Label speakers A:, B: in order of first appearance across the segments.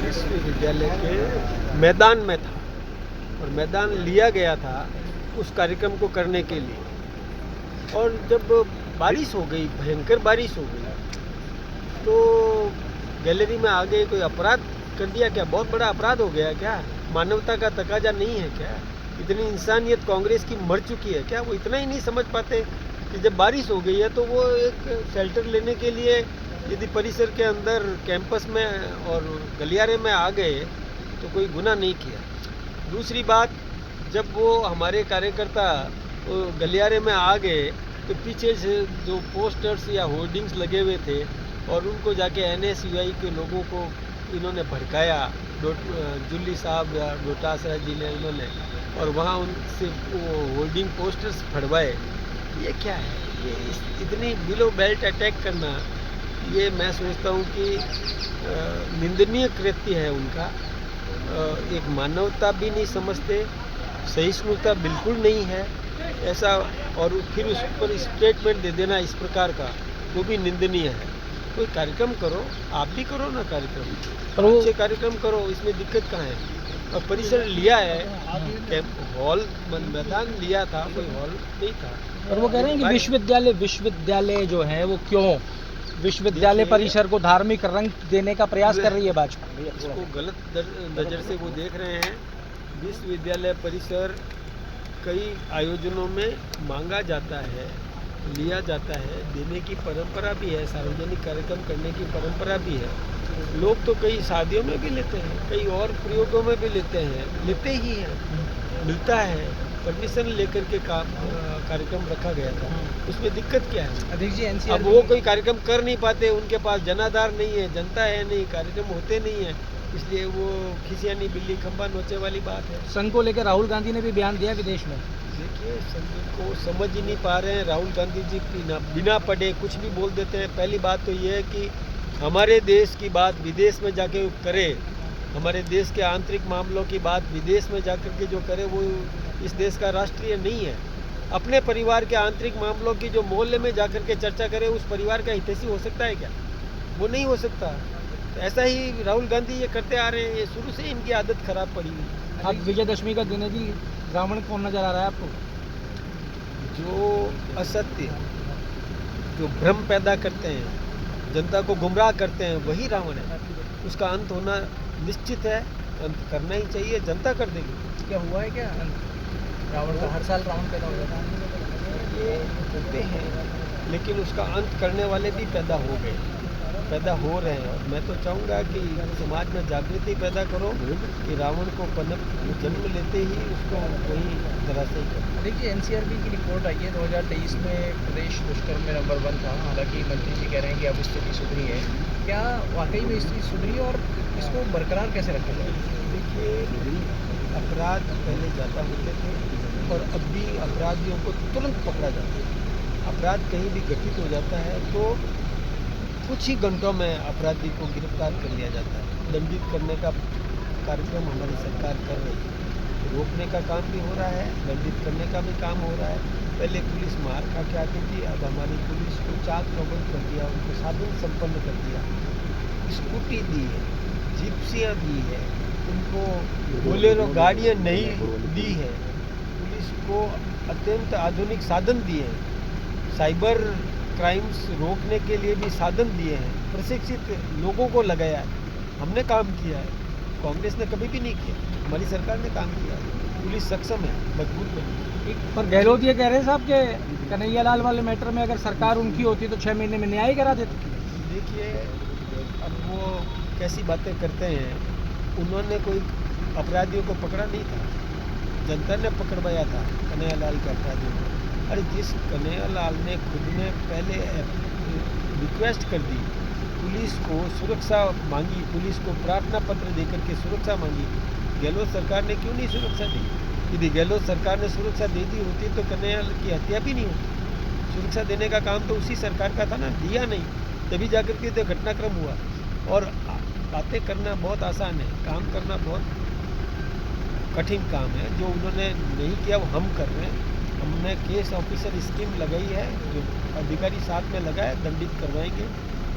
A: विश्वविद्यालय के मैदान में था और मैदान लिया गया था उस कार्यक्रम को करने के लिए। और जब बारिश हो गई, भयंकर बारिश हो गई, तो गैलरी में आ गए। कोई अपराध कर दिया क्या? बहुत बड़ा अपराध हो गया क्या? मानवता का तकाजा नहीं है क्या? इतनी इंसानियत कांग्रेस की मर चुकी है क्या? वो इतना ही नहीं समझ पाते कि जब बारिश हो गई है तो वो एक शेल्टर लेने के लिए यदि परिसर के अंदर कैंपस में और गलियारे में आ गए तो कोई गुनाह नहीं किया। दूसरी बात, जब वो हमारे कार्यकर्ता गलियारे में आ गए तो पीछे से जो पोस्टर्स या होर्डिंग्स लगे हुए थे और उनको जाके NSUI के लोगों को इन्होंने भड़काया, जुल्ली साहब या डोटासरा जी ने इन्होंने, और वहाँ उनसे वो होर्डिंग पोस्टर्स फड़वाए। ये क्या है? ये इतनी बिलो बेल्ट अटैक करना, ये मैं सोचता हूँ कि निंदनीय कृत्य है उनका। एक मानवता भी नहीं समझते, सहिष्णुता बिल्कुल नहीं है ऐसा, और फिर उस पर स्टेटमेंट दे देना इस प्रकार का, वो भी निंदनीय है। कोई कार्यक्रम करो, आप भी करो ना कार्यक्रम, पर अच्छे कार्यक्रम करो, इसमें दिक्कत कहाँ है? और परिसर लिया है, हॉल मैदान लिया था, कोई हॉल नहीं था।
B: और वो कह रहे हैं कि विश्वविद्यालय जो है वो क्यों विश्वविद्यालय परिसर को धार्मिक रंग देने का प्रयास कर रही है भाजपा।
A: इसको गलत नज़र से वो देख रहे हैं। विश्वविद्यालय परिसर कई आयोजनों में मांगा जाता है, लिया जाता है, देने की परंपरा भी है, सार्वजनिक कार्यक्रम करने की परंपरा भी है। लोग तो कई शादियों में भी लेते हैं, कई और प्रयोगों में भी लेते ही हैं, मिलता है। परमिशन लेकर के कार्यक्रम रखा गया था, उसमें दिक्कत क्या है?
B: अध्यक्ष जी, NCR
A: अब वो कोई कार्यक्रम कर नहीं पाते, उनके पास जनाधार नहीं है, जनता है नहीं, कार्यक्रम होते नहीं है, इसलिए वो खिसियानी बिल्ली खंबा नोचे वाली बात है।
B: संघ को लेकर राहुल गांधी ने भी बयान दिया विदेश में।
A: देखिए, संघ को समझ ही नहीं पा रहे हैं। राहुल गांधी जी बिना पढ़े कुछ भी बोल देते हैं। पहली बात तो ये है कि हमारे देश की बात विदेश में जाके करे, हमारे देश के आंतरिक मामलों की बात विदेश में जाकर के जो करे वो इस देश का राष्ट्रीय नहीं है। अपने परिवार के आंतरिक मामलों की जो मोहल्ले में जाकर के चर्चा करे, उस परिवार का हितैषी हो सकता है क्या? वो नहीं हो सकता। तो ऐसा ही राहुल गांधी ये करते आ रहे हैं, ये शुरू से इनकी आदत खराब पड़ी हुई।
B: अब विजयदशमी का दिन है जी, रावण कौन नजर आ रहा है आपको?
A: जो असत्य, जो भ्रम पैदा करते हैं, जनता को गुमराह करते हैं, वही रावण है। उसका अंत होना निश्चित है, अंत करना ही चाहिए, जनता कर देगी।
B: क्या हुआ है क्या रावण का? हर साल रावण पैदा हो जाता है,
A: ये होते हैं, लेकिन उसका अंत करने वाले भी पैदा हो गए, पैदा हो रहे हैं। और मैं तो चाहूँगा कि समाज में जागृति पैदा करो कि रावण को जन्म लेते ही उसको वही धराशायी करो।
B: देखिए, NCRB की रिपोर्ट आई है 2023 में प्रदेश दुष्कर्म में नंबर 1 था। हालांकि मंत्री जी कह रहे हैं कि अब स्थिति सुधरी है। क्या वाकई में स्थिति सुधरी है और इसको बरकरार कैसे रखा जाए?
A: देखिए, अपराध पहले ज़्यादा होते थे और अब भी अपराधियों को तुरंत पकड़ा जाता है। अपराध कहीं भी घटित हो जाता है तो कुछ ही घंटों में अपराधी को गिरफ्तार कर लिया जाता है। दंडित करने का कार्यक्रम हमारी सरकार कर रही है। रोकने का काम भी हो रहा है, दंडित करने का भी काम हो रहा है। पहले पुलिस मार खा के आती थी, अब हमारी पुलिस को चाक चौबंद कर दिया, उनको साधन संपन्न कर दिया, स्कूटी दी है, जिप्सियाँ दी है, उनको बोलेरो गाड़ियाँ नहीं दी है, पुलिस को अत्यंत आधुनिक साधन दिए हैं, साइबर क्राइम्स रोकने के लिए भी साधन दिए हैं, प्रशिक्षित लोगों को लगाया है। हमने काम किया है, कांग्रेस ने कभी भी नहीं किया, हमारी सरकार ने काम किया है। पुलिस सक्षम है, मजबूत बनी।
B: पर गहलोत ये कह रहे हैं साहब कि कन्हैया लाल वाले मैटर में अगर सरकार उनकी होती तो 6 महीने में न्याय करा देती।
A: देखिए, अब वो कैसी बातें करते हैं। उन्होंने कोई अपराधियों को पकड़ा नहीं था, जनता ने पकड़वाया था कन्हैया लाल के अपराधियों को। अरे जिस कन्हैया लाल ने खुद ने पहले रिक्वेस्ट कर दी, पुलिस को सुरक्षा मांगी, पुलिस को प्रार्थना पत्र देकर के सुरक्षा मांगी, गहलोत सरकार ने क्यों नहीं सुरक्षा दी? यदि गहलोत सरकार ने सुरक्षा दे दी होती तो कन्हैया की हत्या भी नहीं होती। सुरक्षा देने का काम तो उसी सरकार का था ना, दिया नहीं, तभी जाकर के तो घटनाक्रम हुआ। और बातें करना बहुत आसान है, काम करना बहुत कठिन काम है। जो उन्होंने नहीं किया वो हम कर रहे हैं। हमने केस ऑफिसर स्कीम लगाई है, जो अधिकारी साथ में लगाए, दंडित करवाएंगे।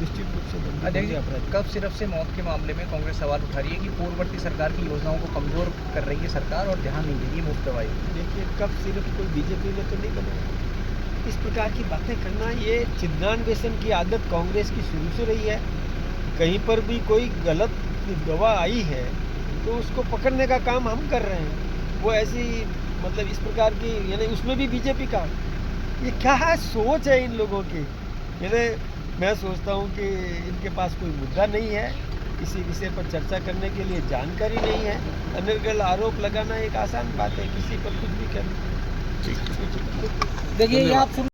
A: निश्चित रूप से दंडित
B: अध्यक्ष
A: होंगे
B: जी,
A: अपराधी।
B: कब सिर्फ से मौत के मामले में कांग्रेस सवाल उठा रही है कि पूर्ववर्ती सरकार की योजनाओं को कमजोर कर रही है सरकार और ध्यान नहीं दे रही है मुफ्त दवाई।
A: देखिए कब सिर्फ कोई बीजेपी में तो नहीं बनाया। इस प्रकार की बातें करना, ये चिन्नान व्यसन की आदत कांग्रेस की शुरू से रही है। कहीं पर भी कोई गलत दवा आई है तो उसको पकड़ने का काम हम कर रहे हैं। वो ऐसी मतलब इस प्रकार की, यानी उसमें भी बीजेपी का, ये क्या है सोच है इन लोगों की। यानी मैं सोचता हूँ कि इनके पास कोई मुद्दा नहीं है, किसी विषय पर चर्चा करने के लिए जानकारी नहीं है। अनर्गल आरोप लगाना एक आसान बात है, किसी पर कुछ भी कहना।
B: देखिए ये आप